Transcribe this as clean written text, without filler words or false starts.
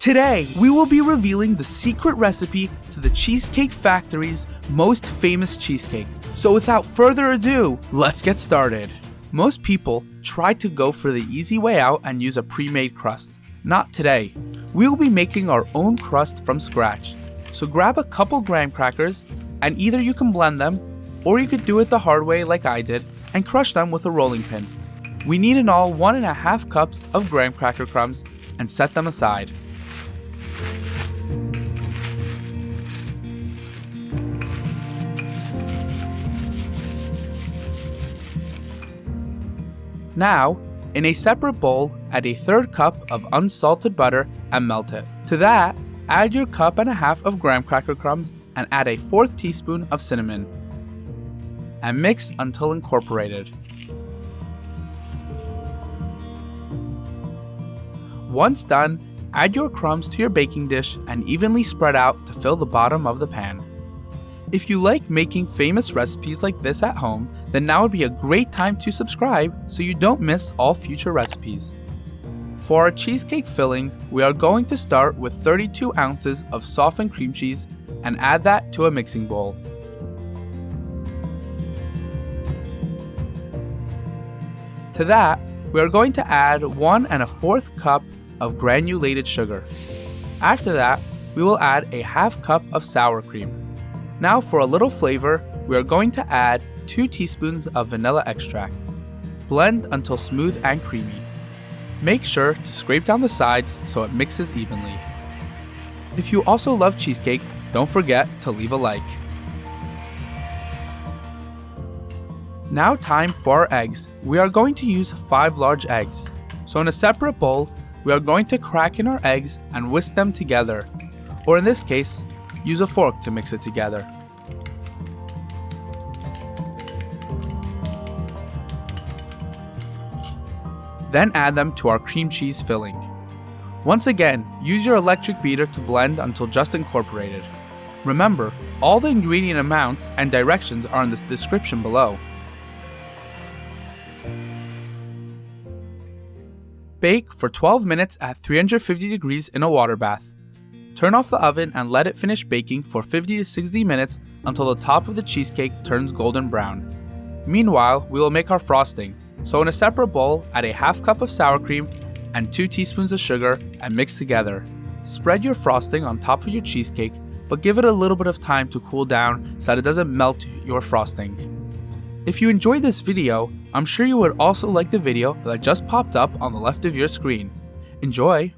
Today, we will be revealing the secret recipe to the Cheesecake Factory's most famous cheesecake. So without further ado, let's get started. Most people try to go for the easy way out and use a pre-made crust. Not today. We will be making our own crust from scratch. So grab a couple graham crackers, and either you can blend them, or you could do it the hard way like I did, and crush them with a rolling pin. We need in all 1.5 cups of graham cracker crumbs, and set them aside. Now, in a separate bowl, add a 1/3 cup of unsalted butter and melt it. To that, add your 1.5 cups of graham cracker crumbs and add a 1/4 teaspoon of cinnamon. And mix until incorporated. Once done, add your crumbs to your baking dish and evenly spread out to fill the bottom of the pan. If you like making famous recipes like this at home, then now would be a great time to subscribe so you don't miss all future recipes. For our cheesecake filling, we are going to start with 32 ounces of softened cream cheese and add that to a mixing bowl. To that, we are going to add 1.25 cups of granulated sugar. After that, we will add a 1/2 cup of sour cream. Now for a little flavor, we are going to add 2 teaspoons of vanilla extract. Blend until smooth and creamy. Make sure to scrape down the sides so it mixes evenly. If you also love cheesecake, don't forget to leave a like. Now time for our eggs. We are going to use 5 large eggs. So in a separate bowl, we are going to crack in our eggs and whisk them together. Or in this case, use a fork to mix it together. Then add them to our cream cheese filling. Once again, use your electric beater to blend until just incorporated. Remember, all the ingredient amounts and directions are in the description below. Bake for 12 minutes at 350 degrees in a water bath. Turn off the oven and let it finish baking for 50 to 60 minutes until the top of the cheesecake turns golden brown. Meanwhile, we will make our frosting. So in a separate bowl, add a 1/2 cup of sour cream and 2 teaspoons of sugar and mix together. Spread your frosting on top of your cheesecake, but give it a little bit of time to cool down so that it doesn't melt your frosting. If you enjoyed this video, I'm sure you would also like the video that just popped up on the left of your screen. Enjoy!